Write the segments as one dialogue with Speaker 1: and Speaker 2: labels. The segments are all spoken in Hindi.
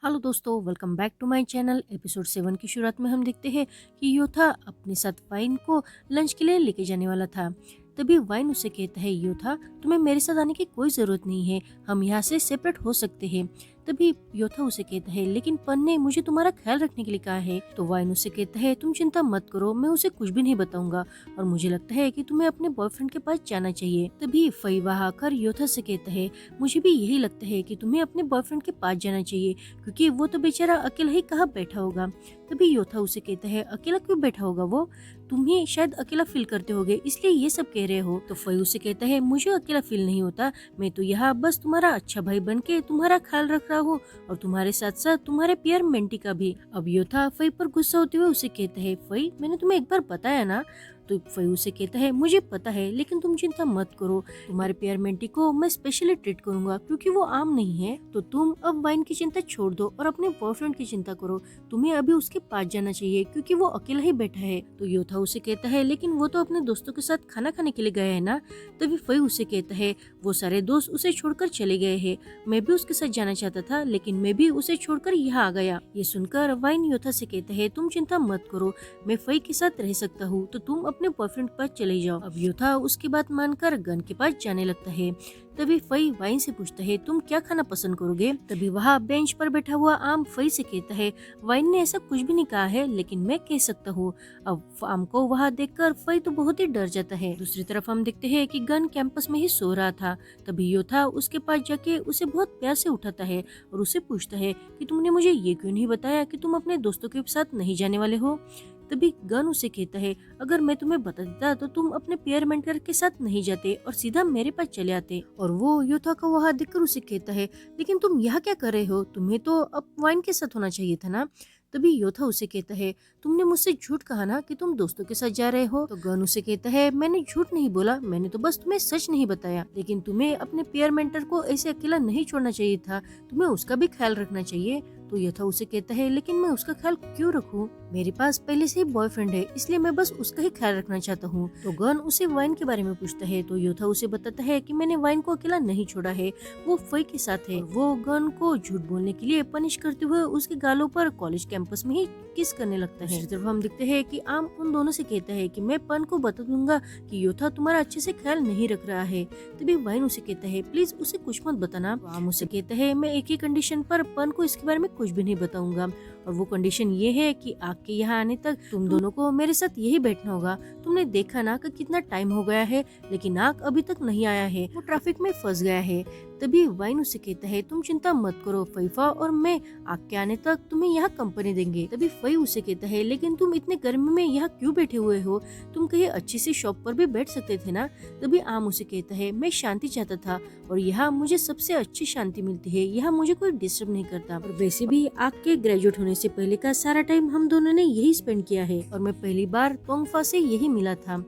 Speaker 1: हेलो दोस्तों, welcome back to my channel. Episode 7 की शुरुआत में हम देखते हैं कि योथा अपने साथ वाइन को लंच के लिए लेके जाने वाला था। तभी वाइन उसे कहता है, योथा तुम्हें मेरे साथ आने की कोई जरूरत नहीं है, हम यहाँ से सेपरेट हो सकते हैं। तभी योथा उसे कहता है, लेकिन पन ने मुझे तुम्हारा ख्याल रखने के लिए कहा है। तो वाइन उसे कहता है, तुम चिंता मत करो, मैं उसे कुछ भी नहीं बताऊंगा और मुझे लगता है कि तुम्हें अपने बॉयफ्रेंड के पास जाना चाहिए। तभी फई वहाँ आकर योथा से कहता है, मुझे भी यही लगता है कि तुम्हें अपने बॉयफ्रेंड के पास जाना चाहिए, क्योंकि वो तो बेचारा अकेला ही कहाँ बैठा होगा। तभी योथा उसे कहता है, अकेला क्यों बैठा होगा वो, तुम ही शायद अकेला फील करते होगे इसलिए ये सब कह रहे हो। तो फई उसे कहता है, मुझे अकेला फील नहीं होता, मैं तो यहाँ बस तुम्हारा अच्छा भाई बन के तुम्हारा ख्याल रख रहा हूँ और तुम्हारे साथ साथ तुम्हारे पियर मेंटी का भी। अब योथा फई पर गुस्सा होते हुए उसे कहता है, फई मैंने तुम्हें एक बार बताया ना। तो फई उसे कहता है, मुझे पता है, लेकिन तुम चिंता मत करो, तुम्हारे पियर मेंटी को मैं स्पेशली ट्रीट करूंगा क्योंकि वो आम नहीं है। तो तुम अब वाइन की चिंता छोड़ दो और अपने बॉयफ्रेंड की चिंता करो, तुम्हें अभी उसके पास जाना चाहिए क्योंकि वो अकेला ही बैठा है। तो योथा उसे कहता है, लेकिन वो तो अपने दोस्तों के साथ खाना खाने के लिए गया है ना। तभी फई उसे कहता है, वो सारे दोस्त उसे छोड़कर चले गए हैं, मैं भी उसके साथ जाना चाहता था लेकिन मैं भी उसे छोड़कर यहाँ आ गया। ये सुनकर वाइन योथा से कहता है, तुम चिंता मत करो, मैं फई के साथ रह सकता हूँ, तो तुम अपने बॉयफ्रेंड के पास चले जाओ। अब योथा उसकी बात मानकर गन के पास जाने लगता है। तभी फई वाइन से पूछता है, तुम क्या खाना पसंद करोगे। तभी वहाँ बेंच पर बैठा हुआ आम फई से कहता है, वाइन ने ऐसा कुछ भी नहीं कहा है लेकिन मैं कह सकता हूँ। अब आम को वहाँ देखकर फई तो बहुत ही डर जाता है। दूसरी तरफ हम देखते हैं कि गन कैंपस में ही सो रहा था। तभी योथा उसके पास जाके उसे बहुत प्यार से उठाता है और उसे पूछता है कि तुमने मुझे ये क्यों नहीं बताया कि तुम अपने दोस्तों के साथ नहीं जाने वाले हो। तभी गन उसे कहता है, अगर मैं तुम्हें बता देता तो तुम अपने पेयर मेंटर के साथ नहीं जाते और सीधा मेरे पास चले आते। और वो योथा को वहाँ देखकर उसे कहता है, लेकिन तुम यहाँ क्या कर रहे हो, तुम्हें तो अब वाइन के साथ होना चाहिए था ना। तभी योथा उसे कहता है, तुमने मुझसे झूठ कहा ना कि तुम दोस्तों के साथ जा रहे हो। तो गन उसे कहता है, मैंने झूठ नहीं बोला, मैंने तो बस तुम्हें सच नहीं बताया, लेकिन तुम्हें अपने पेयर मेंटर को ऐसे अकेला नहीं छोड़ना चाहिए था, तुम्हें उसका भी ख्याल रखना चाहिए। तो योथा उसे कहता है, लेकिन मैं उसका ख्याल क्यों रखूं, मेरे पास पहले से ही बॉयफ्रेंड है, इसलिए मैं बस उसका ही ख्याल रखना चाहता हूँ। तो गन उसे वाइन के बारे में पूछता है। तो योथा उसे बताता है कि मैंने वाइन को अकेला नहीं छोड़ा है, वो फई के साथ है। वो गन को झूठ बोलने के लिए पनिश करते हुए उसके गालों पर कॉलेज कैंपस में ही किस करने लगता है। दूसरी तरफ हम देखते हैं कि आम उन दोनों से कहता है कि मैं पन को बता दूंगा कि योथा तुम्हारा अच्छे से ख्याल नहीं रख रहा है। तभी वाइन उसे कहता है, प्लीज उसे कुछ मत बताना। तो आम उसे कहता है, मैं एक ही कंडीशन पर पन को इसके बारे में कुछ भी नहीं बताऊंगा, और वो कंडीशन ये है कि आग के यहाँ आने तक तुम दोनों को मेरे साथ यही बैठना होगा। तुमने देखा ना कि कितना टाइम हो गया है लेकिन आग अभी तक नहीं आया है, वो ट्रैफिक में फंस गया है। तभी वाइन उसे कहता है, तुम चिंता मत करो फईफा, और मैं आग के आने तक तुम्हें यहाँ कंपनी देंगे। तभी फई उसे कहता है, लेकिन तुम इतने गर्मी में यहाँ क्यों बैठे हुए हो, तुम कहीं अच्छी सी शॉप पर भी बैठ सकते थे ना। तभी आम उसे कहता है, मैं शांति चाहता था और यहाँ मुझे सबसे अच्छी शांति मिलती है, यहाँ मुझे कोई डिस्टर्ब नहीं करता, और वैसे भी आग के ग्रेजुएट होने से पहले का सारा टाइम हम दोनों ने यही स्पेंड किया है और मैं पहली बार तोंगफा से यही मिला था।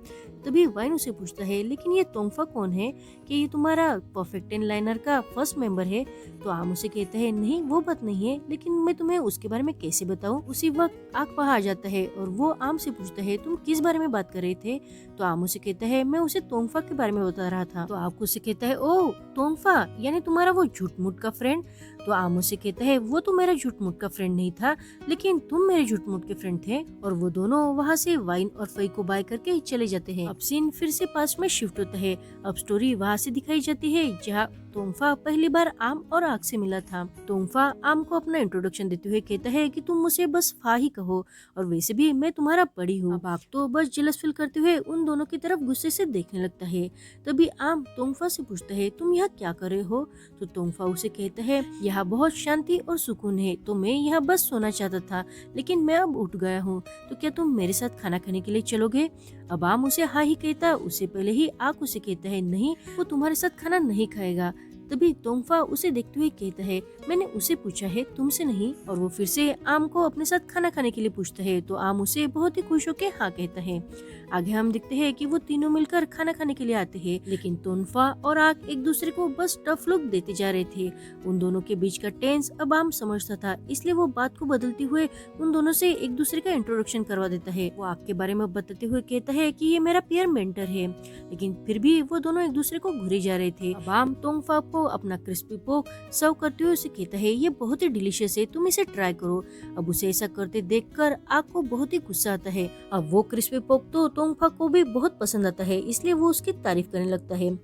Speaker 1: तभी वाइन उसे पूछता है, लेकिन ये तोंगफा कौन है, कि ये तुम्हारा परफेक्ट 10 लाइनर का फर्स्ट मेंबर है। तो आम उसे कहता है, नहीं वो बात नहीं है, लेकिन मैं तुम्हें उसके बारे में कैसे बताऊं। उसी वक्त आग वहाँ आ जाता है और वो आम से पूछता है, तुम किस बारे में बात कर रहे थे। तो आम उसे कहता है, मैं उसे तोंगफा के बारे में बता रहा था। तो आग उसे कहता है, ओ तोंगफा यानी तुम्हारा वो झूठ मूठ का फ्रेंड। तो आम उसे कहता है, वो तो मेरा झूठ मूठ का फ्रेंड नहीं था, लेकिन तुम मेरे झूठ मूठ के फ्रेंड थे। और वो दोनों वहाँ से वाइन और फई को बाय करके चले जाते हैं। अब सीन फिर से पास में शिफ्ट होता है। अब स्टोरी वहाँ से दिखाई जाती है जहाँ तोंगफा पहली बार आम और आग से मिला था। तोंगफा आम को अपना इंट्रोडक्शन देते हुए कहता है कि तुम मुझे बस फा ही कहो, और वैसे भी मैं तुम्हारा बड़ी हूँ। अब आग तो बस जेलस फील करते हुए उन दोनों की तरफ गुस्से से देखने लगता है। तभी आम तोंगफा से पूछता है, तुम यहाँ क्या कर रहे हो। तो तोंगफा उसे कहता है, यहाँ बहुत शांति और सुकून है, तो मैं यहाँ बस सोना चाहता था, लेकिन मैं अब उठ गया हूँ, तो क्या तुम मेरे साथ खाना खाने के लिए चलोगे। अब आम उसे हाँ ही कहता, उससे पहले ही आग उसे कहता है, नहीं वो तुम्हारे साथ खाना नहीं खाएगा। तभी तोंगफा उसे देखते हुए कहता है, मैंने उसे पूछा है तुमसे नहीं। और वो फिर से आम को अपने साथ खाना खाने के लिए पूछता है। तो आम उसे बहुत ही खुश होकर हाँ कहता है। आगे हम देखते हैं कि वो तीनों मिलकर खाना खाने के लिए आते हैं, लेकिन तोनफा और आग एक दूसरे को बस टफ लुक देते जा रहे थे। उन दोनों के बीच का टेंस अब आम समझता था, इसलिए वो बात को बदलते हुए उन दोनों से एक दूसरे का इंट्रोडक्शन करवा देता है। वो आग के बारे में बताते हुए कहता है कि ये मेरा पीयर मेंटर है, लेकिन फिर भी वो दोनों एक दूसरे को घूरे जा रहे थे। अब आम तोंगफा को अपना क्रिस्पी पोक सर्व करते हुए उसे कहता है, ये बहुत ही डिलीशियस है, तुम इसे ट्राई करो। अब उसे ऐसा करते देखकर आग को बहुत ही गुस्सा आता है। अब वो क्रिस्पी पोक तो तोंगफा को भी बहुत पसंद आता है, इसलिए वो उसकी तारीफ करने लगता है।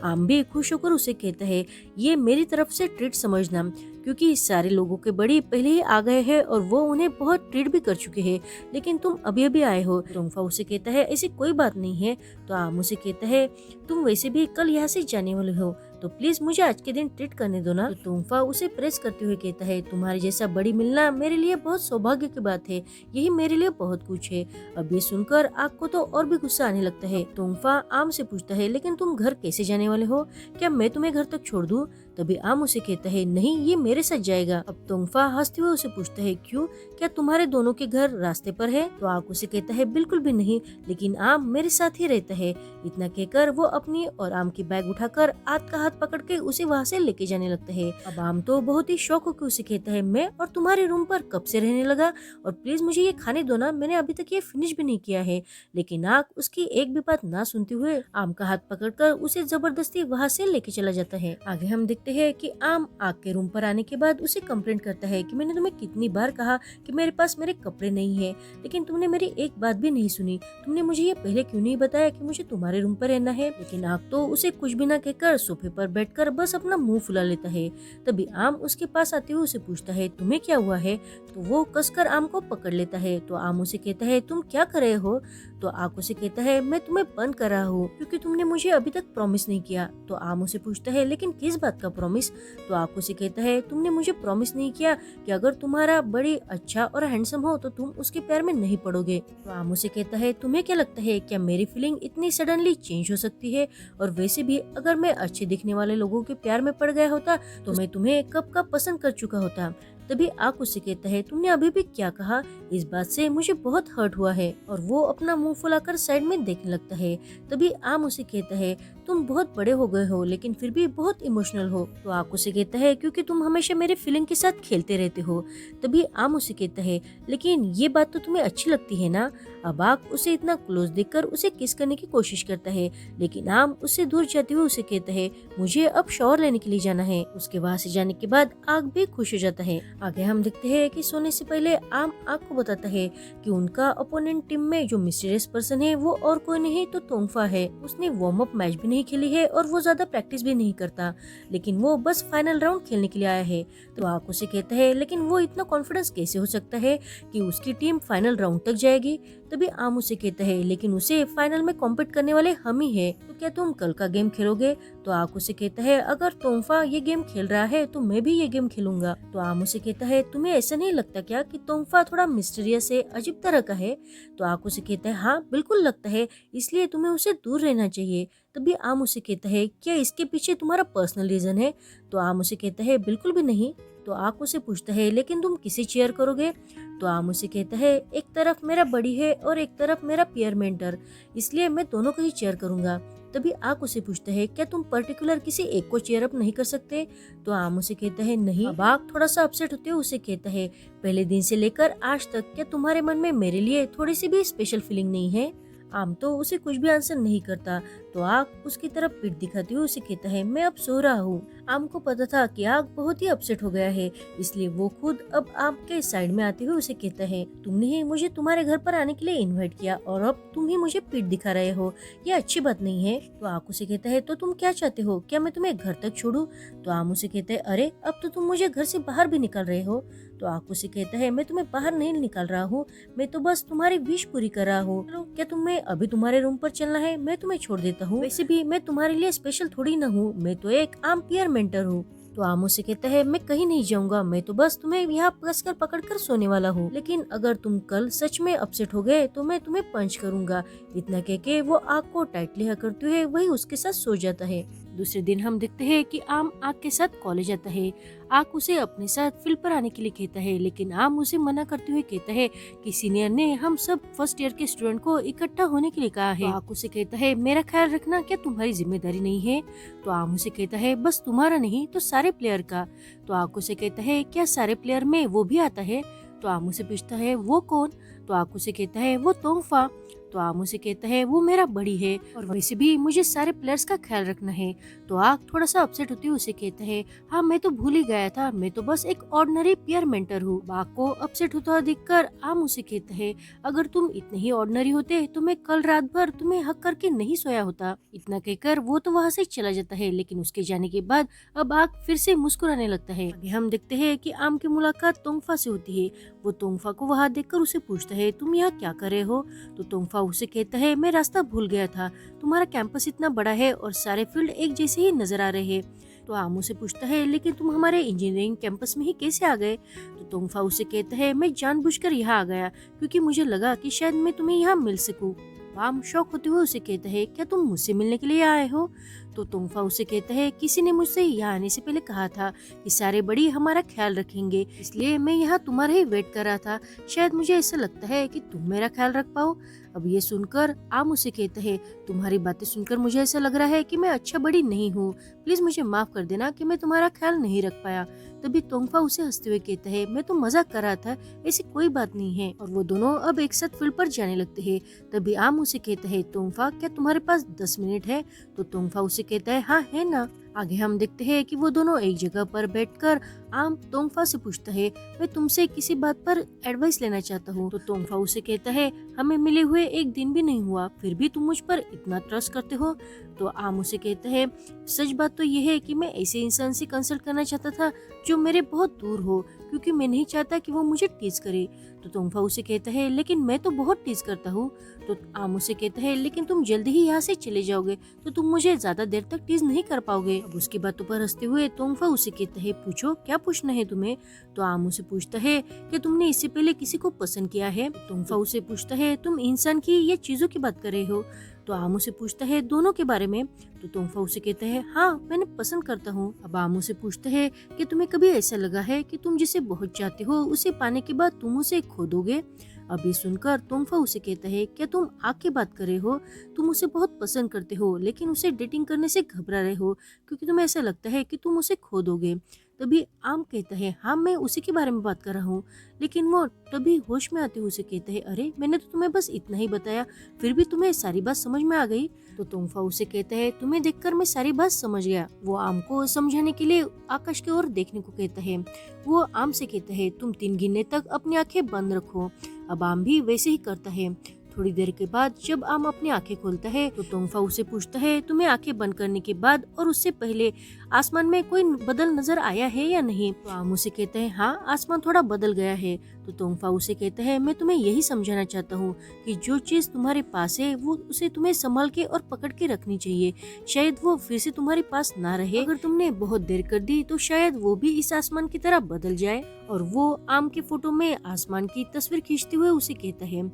Speaker 1: आम भी खुश होकर उसे कहता है, ये मेरी तरफ से ट्रीट समझना, क्योंकि सारे लोगों के बड़ी पहले ही आ गए हैं और वो उन्हें बहुत ट्रीट भी कर चुके हैं, लेकिन तुम अभी अभी आए हो। तोंगफा उसे कहता है, ऐसी कोई बात नहीं है। तो आम उसे कहता है, तुम वैसे भी कल यहाँ से जाने वाले हो, तो प्लीज मुझे आज के दिन ट्रीट करने दो ना। तो तोंगफा उसे प्रेस करते हुए कहता है, तुम्हारे जैसा बड़ी मिलना मेरे लिए बहुत सौभाग्य की बात है, यही मेरे लिए बहुत कुछ है। अब ये सुनकर आग को तो और भी गुस्सा आने लगता है। तोंगफा आम से पूछता है, लेकिन तुम घर कैसे जाने वाले हो, क्या मैं तुम्हें घर तक छोड़ दूं? तभी आम उसे कहता है, नहीं, ये मेरे साथ जाएगा। अब तोंगफा हंसते हुए उसे पूछता है, क्यों, क्या तुम्हारे दोनों के घर रास्ते पर है? तो आग उसे कहता है, बिल्कुल भी नहीं, लेकिन आम मेरे साथ ही रहता है। इतना कहकर वो अपनी और आम की बैग उठाकर आग का हाथ पकड़ के उसे वहाँ से लेके जाने लगता है। अब आम तो बहुत ही शौक होकर उसे कहता है, मैं और तुम्हारे रूम पर कब से रहने लगा, और प्लीज मुझे ये खाने दो ना, मैंने अभी तक ये फिनिश भी नहीं किया है। लेकिन आग उसकी एक भी बात ना सुनते हुए आम का हाथ पकड़कर उसे जबरदस्ती वहाँ से लेके चला जाता है। आगे हम देखते हैं कि आम आग के रूम पर आने के बाद उसे कंप्लेंट करता है कि मैंने तुम्हें कितनी बार कहा कि मेरे पास मेरे कपड़े नहीं है, लेकिन तुमने मेरी एक बात भी नहीं सुनी। तुमने मुझे ये पहले क्यों नहीं बताया कि मुझे तुम्हारे रूम पर रहना है? लेकिन आग तो उसे कुछ भी ना कहकर सोफे पर बैठकर बस अपना मुंह फुला लेता है। तभी आम उसके पास आते हुए उसे पूछता है, तुम्हें क्या हुआ है? तो वो कसकर आम को पकड़ लेता है। तो आम उसे कहता है, तुम क्या कर रहे हो? तो आग उसे कहता है, मैं तुम्हें बंद कर रहा हूँ, क्योंकि तुमने मुझे अभी तक प्रॉमिस नहीं किया। तो आम उसे पूछता है, लेकिन किस बात का प्रॉमिस? तो आग उसे कहता है, तुमने मुझे प्रॉमिस नहीं किया कि अगर तुम्हारा बड़ी अच्छा और हैंडसम हो तो तुम उसके प्यार में नहीं पड़ोगे। तो आम उसे कहता है, तुम्हें क्या लगता है, क्या मेरी फीलिंग इतनी सडनली चेंज हो सकती है? और वैसे भी अगर मैं अच्छे दिखने वाले लोगों के प्यार में पड़ गया होता तो मैं तुम्हें कब का पसंद कर चुका होता। तभी आग उससे कहता है, तुमने अभी भी क्या कहा? इस बात से मुझे बहुत हर्ट हुआ है। और वो अपना मुंह फुलाकर साइड में देखने लगता है। तभी आम उसे कहता है, तुम बहुत बड़े हो गए हो, लेकिन फिर भी बहुत इमोशनल हो। तो आग उसे कहता है, क्योंकि तुम हमेशा मेरे फीलिंग के साथ खेलते रहते हो। तभी आम उसे कहता है, लेकिन ये बात तो तुम्हें अच्छी लगती है ना? अब आग उसे इतना क्लोज देखकर उसे किस करने की कोशिश करता है, लेकिन आम उससे दूर जाते हुए उसे कहता है, मुझे अब शॉवर लेने के लिए जाना है। उसके वहाँ से जाने के बाद आग भी खुश हो जाता है। आगे हम देखते हैं कि सोने से पहले आम आग को बताता है कि उनका अपोनेंट टीम में जो मिस्टीरियस पर्सन है वो और कोई नहीं तो तोंगफा है। उसने वार्म अप मैच भी नहीं खेली है और वो ज्यादा प्रैक्टिस भी नहीं करता, लेकिन वो बस फाइनल राउंड खेलने के लिए आया है। तो आग उसे कहता है, लेकिन वो इतना कॉन्फिडेंस कैसे हो सकता है कि उसकी टीम फाइनल राउंड तक जाएगी? तभी आम उसे कहता है, लेकिन उसे फाइनल में कॉम्पीट करने वाले हम ही है, तो क्या तुम कल का गेम खेलोगे? तो आग उसे कहता है, अगर तोंगफा ये गेम खेल रहा है तो मैं भी ये गेम खेलूंगा। तो आम उसे कहता है, तुम्हें ऐसा नहीं लगता क्या कि तोंगफा थोड़ा मिस्टीरियस है, अजीब तरह का है? तो आग उसे कहता है, हाँ बिल्कुल लगता है, इसलिए तुम्हें उसे दूर रहना चाहिए। तभी आम उसे कहता है, क्या इसके पीछे तुम्हारा पर्सनल रीजन है? तो आम उसे कहता है, बिल्कुल भी नहीं। तो आग उसे पूछता है, लेकिन तुम किसे चीयर करोगे? तो आम उसे कहता है, एक तरफ मेरा बड़ी है और एक तरफ मेरा पियर मेंटर, इसलिए मैं दोनों को ही चीयर करूंगा। तभी आग उसे पूछता है, क्या तुम पर्टिकुलर किसी एक को चीयर अप नहीं कर सकते? तो आम उसे कहता है, नहीं। अब आग थोड़ा सा अपसेट होते हुए उसे कहता है, पहले दिन से लेकर आज तक क्या तुम्हारे मन में मेरे लिए थोड़ी सी भी स्पेशल फीलिंग नहीं है? आम तो उसे कुछ भी आंसर नहीं करता। तो आग उसकी तरफ पीठ दिखाते हुए उसे कहता है, मैं अब सो रहा हूँ। आम को पता था कि आग बहुत ही अपसेट हो गया है, इसलिए वो खुद अब आग के साइड में आते हुए उसे कहता है, तुमने ही मुझे तुम्हारे घर पर आने के लिए इनवाइट किया और अब तुम ही मुझे पीठ दिखा रहे हो, ये अच्छी बात नहीं है। तो आग उसे कहता है, तो तुम क्या चाहते हो, क्या मैं तुम्हें घर तक छोड़ूं? तो आम उसे कहता है, अरे अब तो तुम मुझे घर से बाहर भी निकल रहे हो। तो आग उसे कहता है, मैं तुम्हें बाहर नहीं निकाल रहा हूँ, मैं तो बस तुम्हारी विश पूरी कर रहा हूँ। चलो, क्या तुम्हें अभी तुम्हारे रूम पर चलना है? मैं तुम्हें छोड़ देता हूँ। वैसे भी मैं तुम्हारे लिए स्पेशल थोड़ी ना हूँ, मैं तो एक आम पियर मेंटर हूँ। तो आम उसे कहता है, मैं कहीं नहीं जाऊंगा, मैं तो बस तुम्हें यहाँ कसकर पकड़कर सोने वाला हूँ, लेकिन अगर तुम कल सच में अपसेट हो गए तो मैं तुम्हें पंच करूंगा। इतना कह के वो आग को टाइटली करते हुए वही उसके साथ सो जाता है। दूसरे दिन हम देखते हैं कि आम आग के साथ कॉलेज आता है। आग उसे अपने साथ फील्ड पर आने के लिए कहता है, लेकिन आम उसे मना करते हुए कहता है कि सीनियर ने हम सब फर्स्ट ईयर के स्टूडेंट को इकट्ठा होने के लिए कहा है। आग उसे कहता है, मेरा ख्याल रखना क्या तुम्हारी जिम्मेदारी नहीं है? तो आम उसे कहता है, बस तुम्हारा नहीं तो सारे प्लेयर का। तो आग उसे कहता है, क्या सारे प्लेयर में वो भी आता है? तो आम उसे पूछता है, वो कौन? तो आग उसे कहता है, वो तोंगफा। तो आम उसे कहता है, वो मेरा बड़ी है और वैसे भी मुझे सारे प्लेयर्स का ख्याल रखना है। तो आग थोड़ा सा अपसेट होती हुई उसे कहता है, हाँ मैं तो भूल ही गया था, मैं तो बस एक ऑर्डिनरी पीयर मेंटर हूँ। आग को अपसेट होता देखकर आम उसे कहता है, अगर तुम इतने ही ऑर्डिनरी होते तो मैं कल रात भर तुम्हें हक करके नहीं सोया होता। इतना कहकर वो तो वहाँ से चला जाता है, लेकिन उसके जाने के बाद अब आग फिर से मुस्कुराने लगता है। आगे हम देखते हैं कि आम की मुलाकात तोंगफा से होती है। वो तोंगफा को वहाँ देखकर उसे पूछता है, तुम यहाँ क्या कर रहे हो? तो तोंगफा उसे कहता है, मैं रास्ता भूल गया था, तुम्हारा कैंपस इतना बड़ा है और सारे फील्ड एक जैसे ही नजर आ रहे हैं। तो आम उसे पूछता है, लेकिन तुम हमारे इंजीनियरिंग कैंपस में ही कैसे आ गए? तो तोंगफा उसे कहता है, मैं जानबूझकर यहाँ आ गया क्योंकि मुझे लगा कि शायद मैं तुम्हें यहाँ मिल सकूं। आम शौक होते हुए उसे कहता है, क्या तुम मुझसे मिलने के लिए आए हो? तो तोंगफा उसे कहता है, किसी ने मुझसे यहाँ आने से पहले कहा था कि सारे बड़ी हमारा ख्याल रखेंगे, इसलिए मैं यहाँ तुम्हारा ही वेट कर रहा था। शायद मुझे ऐसा लगता है कि तुम मेरा ख्याल रख पाओ। अब ये सुनकर आम उसे कहता है, तुम्हारी बातें सुनकर मुझे ऐसा लग रहा है कि मैं अच्छा बड़ी नहीं हूँ, प्लीज मुझे माफ कर देना कि मैं तुम्हारा ख्याल नहीं रख पाया। तभी तोंगफा उसे हंसते हुए कहता है, मैं तो मजाक कर रहा था, ऐसी कोई बात नहीं है। और वो दोनों अब एक साथ फील्ड पर जाने लगते हैं। तभी आम उसे कहता है, तोंगफा क्या तुम्हारे पास 10 मिनट है? तो तोंगफा उसे कहता है, हाँ है ना। आगे हम देखते हैं कि वो दोनों एक जगह पर बैठकर आम तोंगफा से पूछता है, मैं तुमसे किसी बात पर एडवाइस लेना चाहता हूँ। तो तोंगफा उसे कहता है, हमें मिले हुए एक दिन भी नहीं हुआ, फिर भी तुम मुझ पर इतना ट्रस्ट करते हो। तो आम उसे कहता है, सच बात तो ये है कि मैं ऐसे इंसान से कंसल्ट करना चाहता था जो मेरे बहुत दूर हो, क्योंकि मैं नहीं चाहता कि वो मुझे टीज करे। तो तोंगफा उसे कहता है, लेकिन मैं तो बहुत टीज करता हूँ। तो आम उसे कहता है, लेकिन तुम जल्दी ही यहाँ से चले जाओगे तो तुम मुझे ज्यादा देर तक टीज नहीं कर पाओगे। अब उसकी बातों पर हंसते हुए तोंगफा उसे कहता है, पूछो क्या पूछना है तुम्हें? तो आम उसे पूछता है कि तुमने इससे पहले किसी को पसंद किया है? तोंगफा उसे पूछता है, तुम इंसान की या चीजों की बात कर रहे हो? तो आम उसे पूछता है, दोनों के बारे में। तो तोंगफा उसे कहता है, हाँ मैंने पसंद करता हूँ। अब आम उसे पूछता है कि तुम्हें कभी ऐसा लगा है कि तुम जिसे बहुत चाहते हो उसे पाने के बाद तुम उसे खो दोगे? अब ये सुनकर तोंगफा उसे कहता है, क्या तुम आग की बात कर रहे हो? तुम उसे बहुत पसंद करते हो, लेकिन उसे डेटिंग करने से घबरा रहे हो क्योंकि तुम्हें ऐसा लगता है कि तुम उसे खो दोगे। तभी आम कहता है, हाँ मैं उसी के बारे में बात कर रहा हूँ। लेकिन वो तभी होश में आते हुए उसे कहता है, अरे मैंने तो तुम्हें बस इतना ही बताया, फिर भी तुम्हें सारी बात समझ में आ गई? तो तोंगफा उसे कहता है, तुम्हें देखकर मैं सारी बात समझ गया। वो आम को समझाने के लिए आकाश की ओर देखने को कहता है। वो आम से कहता है, तुम 3 गिनने तक अपनी आंखें बंद रखो। अब आम भी वैसे ही करता है। थोड़ी देर के बाद जब आम अपनी आंखें खोलता है तो तोंगफा उसे पूछता है, तुम्हें आंखें बंद करने के बाद और उससे पहले आसमान में कोई बदल नजर आया है या नहीं? तो आम उसे कहता है, हाँ आसमान थोड़ा बदल गया है। तो तोंगफा उसे कहता है, मैं तुम्हें यही समझाना चाहता हूँ कि जो चीज तुम्हारे पास है वो उसे तुम्हें संभाल के और पकड़ के रखनी चाहिए। शायद वो फिर से तुम्हारे पास ना रहे, अगर तुमने बहुत देर कर दी तो शायद वो भी इस आसमान की तरह बदल जाए। और वो आम के फोटो में आसमान की तस्वीर खींचते हुए उसे कहता है,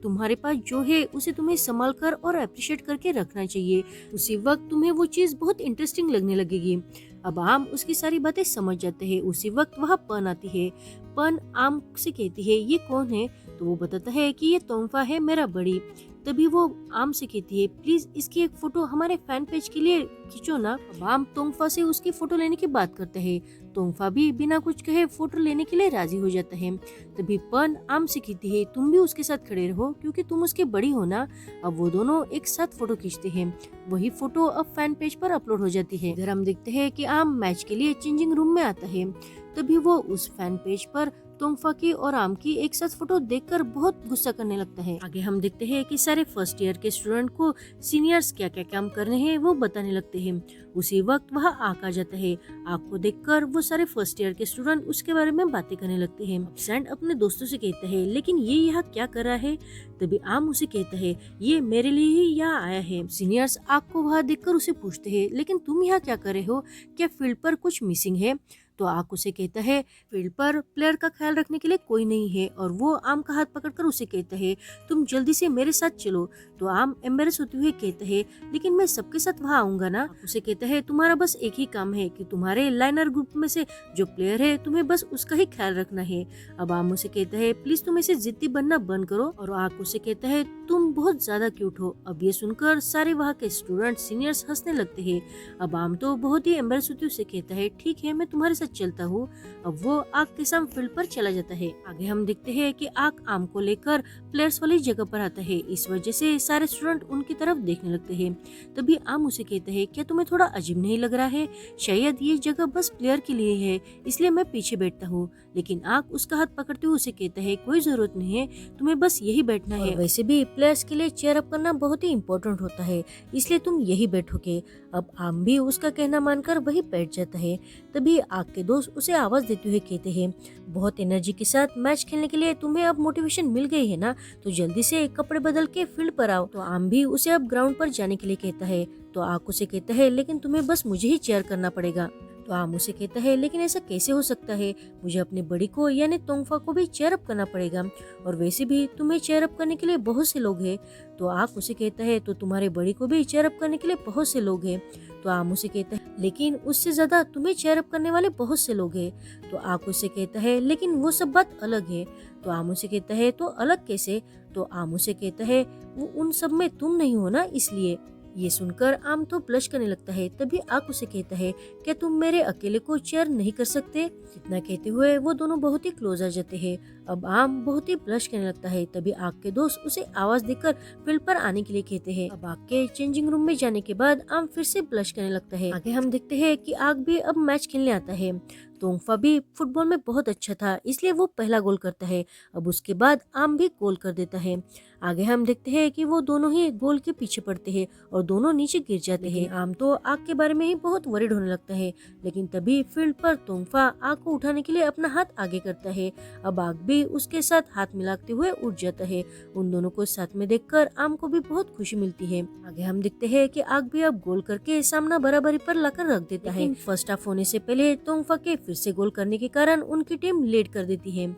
Speaker 1: तुम्हारे पास जो है उसे तुम्हें संभाल कर और अप्रिशिएट करके रखना चाहिए। उसी वक्त तुम्हें वो चीज बहुत इंटरेस्टिंग लगने लगेगी। अब आम उसकी सारी बातें समझ जाते हैं। उसी वक्त वहाँ पन आती है। पन आम से कहती है, ये कौन है? तो वो बताता है कि ये तोंगफा है, मेरा बड़ी। तभी वो आम से कहती है, प्लीज इसकी एक फोटो हमारे फैन पेज के लिए खींचो ना। अब आम तोंगफा से उसकी फोटो लेने की बात करता है। तोंगफा भी बिना कुछ कहे फोटो लेने के लिए राजी हो जाता है। तभी पन आम से कहती है, तुम भी उसके साथ खड़े रहो क्योंकि तुम उसके बड़ी हो ना। अब वो दोनों एक साथ फोटो खींचते हैं। वही फोटो अब फैन पेज पर अपलोड हो जाती है। इधर हम देखते हैं कि आम मैच के लिए चेंजिंग रूम में आता है। तभी वो उस फैन पेज पर तोंगफा की और आम की एक साथ फोटो देखकर बहुत गुस्सा करने लगता है। आगे हम देखते हैं कि सारे फर्स्ट ईयर के स्टूडेंट को सीनियर्स क्या क्या काम करने हैं वो बताने लगते हैं। उसी वक्त वह आग आ जाता है। आग को देखकर वो सारे फर्स्ट ईयर के स्टूडेंट उसके बारे में बातें करने लगते हैं। सैंड अपने दोस्तों से कहता है, लेकिन ये यहाँ क्या कर रहा है? तभी आम उसे कहता है, ये मेरे लिए ही यहाँ आया है। सीनियर्स आग को वहाँ देखकर उसे पूछते हैं, लेकिन तुम यहाँ क्या कर रहे हो? क्या फील्ड पर कुछ मिसिंग है? तो आक उसे कहता है फील्ड पर प्लेयर का ख्याल रखने के लिए कोई नहीं है, और वो आम का हाथ पकड़कर उसे कहता है तुम जल्दी से मेरे साथ चलो। तो आम एम्बेरस होते हुए कहता है लेकिन मैं सबके साथ वहाँ आऊंगा ना। आक उसे कहता है तुम्हारा बस एक ही काम है कि तुम्हारे लाइनर ग्रुप में से जो प्लेयर है तुम्हें बस उसका ही ख्याल रखना है। अब आम उसे कहता है प्लीज तुम ऐसे जिद्दी बनना बंद करो, और आक उसे कहता है तुम बहुत ज्यादा क्यूट हो। अब ये सुनकर सारे वहाँ के स्टूडेंट सीनियर्स हंसने लगते हैं। अब आम तो बहुत ही एम्बेरस होते उसे कहता है ठीक है मैं तुम्हारे साथ चलता हूँ। अब वो आग के साथ फील्ड पर चला जाता है। आगे हम देखते हैं कि आग आम को लेकर प्लेयर्स वाली जगह पर आता है। इस वजह से सारे स्टूडेंट उनकी तरफ देखने लगते हैं। तभी आम उसे कहता है क्या तुम्हें थोड़ा अजीब नहीं लग रहा है? शायद ये जगह बस प्लेयर के लिए है, इसलिए मैं पीछे बैठता हूँ। लेकिन आग उसका हाथ पकड़ते हुए उसे कहता है कोई जरूरत नहीं है, तुम्हें बस यही बैठना है। वैसे भी प्लेयर्स के लिए चेयर अप करना बहुत ही इम्पोर्टेंट होता है, इसलिए तुम यही बैठोगे। अब आम भी उसका कहना मानकर वही बैठ जाता है। तभी आग के दोस्त उसे आवाज देते हुए कहते हैं बहुत एनर्जी के साथ मैच खेलने के लिए तुम्हें अब मोटिवेशन मिल गई है ना, तो जल्दी से कपड़े बदल के फील्ड पर आओ। तो आम भी उसे अब ग्राउंड पर जाने के लिए कहता है। तो आग उसे कहता है लेकिन तुम्हें बस मुझे ही चेयर करना पड़ेगा। तो आम उसे कहता है लेकिन ऐसा कैसे हो सकता है, मुझे अपने बड़ी को यानी तोंगफा को भी चेयर अप करना पड़ेगा, और वैसे भी तुम्हें चेयर अप करने के लिए बहुत से लोग हैं। तो आग उसे कहता है तो तुम्हारे बड़ी को भी चेयर अप करने के लिए बहुत से लोग हैं। तो आम उसे कहता है लेकिन उससे ज्यादा तुम्हें चेयर अप करने वाले बहुत से लोग हैं। तो आग उसे कहता है लेकिन वो सब बात अलग है। तो आम उसे कहता है तो अलग कैसे? तो आम उसे कहता है वो उन सब में तुम नहीं हो ना, इसलिए। ये सुनकर आम तो ब्लश करने लगता है। तभी आग उसे कहता है क्या तुम मेरे अकेले को चेयर नहीं कर सकते? इतना कहते हुए वो दोनों बहुत ही क्लोज आ जाते हैं। अब आम बहुत ही ब्लश करने लगता है। तभी आग के दोस्त उसे आवाज देकर फील्ड पर आने के लिए कहते हैं। अब आग के चेंजिंग रूम में जाने के बाद आम फिर से ब्लश करने लगता है। आगे हम देखते हैं कि आग भी अब मैच खेलने आता है। तोंगफा भी फुटबॉल में बहुत अच्छा था, इसलिए वो पहला गोल करता है। अब उसके बाद आम भी गोल कर देता है। आगे हम देखते हैं कि वो दोनों ही गोल के पीछे पड़ते हैं और दोनों नीचे गिर जाते हैं। आम तो आग के बारे में ही बहुत वरीड होने लगता है। लेकिन तभी फील्ड पर तोंगफा आग को उठाने के लिए अपना हाथ आगे करता है। अब आग भी उसके साथ हाथ मिलाते हुए उठ जाता है। उन दोनों को साथ में देखकर आम को भी बहुत खुशी मिलती है। आगे हम देखते हैं कि आग भी अब गोल करके सामना बराबरी पर लाकर रख देता है। फर्स्ट हाफ होने से पहले तोंगफा के फिर से गोल करने के कारण उनकी टीम लीड कर देती है।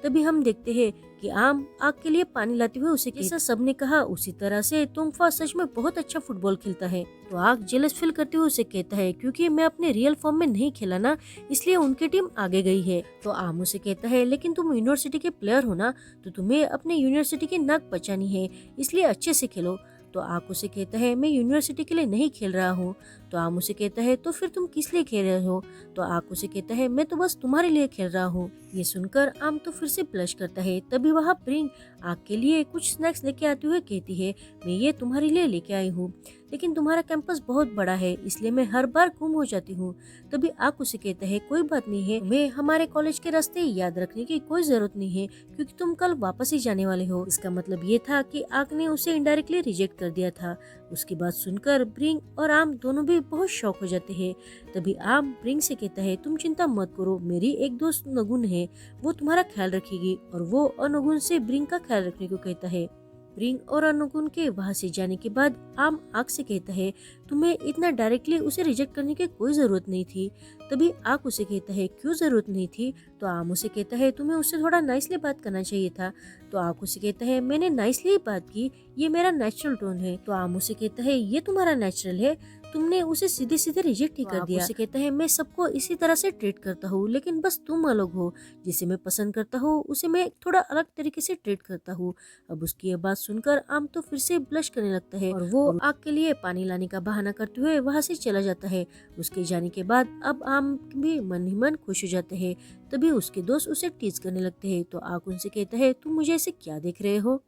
Speaker 1: तभी हम देखते हैं कि आम आग के लिए पानी लाते हुए उसे जैसा सबने कहा उसी तरह से तोंगफा सच में बहुत अच्छा फुटबॉल खेलता है। तो आग जेलस फील करते हुए उसे कहता है क्योंकि मैं अपने रियल फॉर्म में नहीं खेला ना, इसलिए उनकी टीम आगे गई है। तो आम उसे कहता है लेकिन तुम यूनिवर्सिटी के प्लेयर हो ना, तो तुम्हें अपने यूनिवर्सिटी की नाक बचानी है, इसलिए अच्छे से खेलो। तो आग उसे कहता है मैं यूनिवर्सिटी के लिए नहीं खेल रहा हूँ। तो आम उसे कहता है तो फिर तुम किस लिए खेल रहे हो? तो आग उसे कहता है मैं तो बस तुम्हारे लिए खेल रहा हूँ। ये सुनकर आम तो फिर से ब्लश करता है। तभी वहाँ प्रिंग आग के लिए कुछ स्नैक्स लेके आते हुए कहती है मैं ये तुम्हारे लिए लेके आई हूँ, लेकिन तुम्हारा कैंपस बहुत बड़ा है, इसलिए मैं हर बार गुम हो जाती हूँ। तभी आग उसे कहता है कोई बात नहीं है, तुम्हें हमारे कॉलेज के रास्ते याद रखने की कोई जरूरत नहीं है, क्योंकि तुम कल वापस ही जाने वाले हो। इसका मतलब ये था कि आग ने उसे इनडायरेक्टली रिजेक्ट कर दिया था। उसकी बात सुनकर ब्रिंग और आम दोनों भी बहुत शॉक हो जाते हैं। तभी आम ब्रिंग से कहता है तुम चिंता मत करो, मेरी एक दोस्त नगुन है, वो तुम्हारा ख्याल रखेगी। और वो अनगुन से ब्रिंग का ख्याल रखने को कहता है। ब्रिंग और अनगुन के वहां से जाने के बाद आम आग से कहता है तुम्हें इतना डायरेक्टली उसे रिजेक्ट करने की कोई जरूरत नहीं थी। तभी आग उसे कहता है क्यों जरूरत नहीं थी? तो आम उसे कहता है तुम्हें उससे थोड़ा नाइसली बात करना चाहिए था। तो आग उसे कहता है मैंने नाइसली बात की, ये मेरा नेचुरल टोन है। तो आम उसे कहता है ये तुम्हारा नेचुरल है, तुमने उसे सीधे सीधे रिजेक्ट ही कर दिया। उसे कहता है मैं सबको इसी तरह से ट्रीट करता हूँ, लेकिन बस तुम अलग हो, जिसे मैं पसंद करता हूँ उसे मैं थोड़ा अलग तरीके से ट्रीट करता हूँ। अब उसकी ये बात सुनकर आम तो फिर से ब्लश करने लगता है और वो आग के लिए पानी लाने का बहाना करते हुए वहाँ से चला जाता है। उसके जाने के बाद अब आम भी मन ही मन खुश हो जाते हैं। तभी उसके दोस्त उसे टीज करने लगते हैं। तो आग उनसे कहता है तुम मुझे ऐसे क्या देख रहे हो?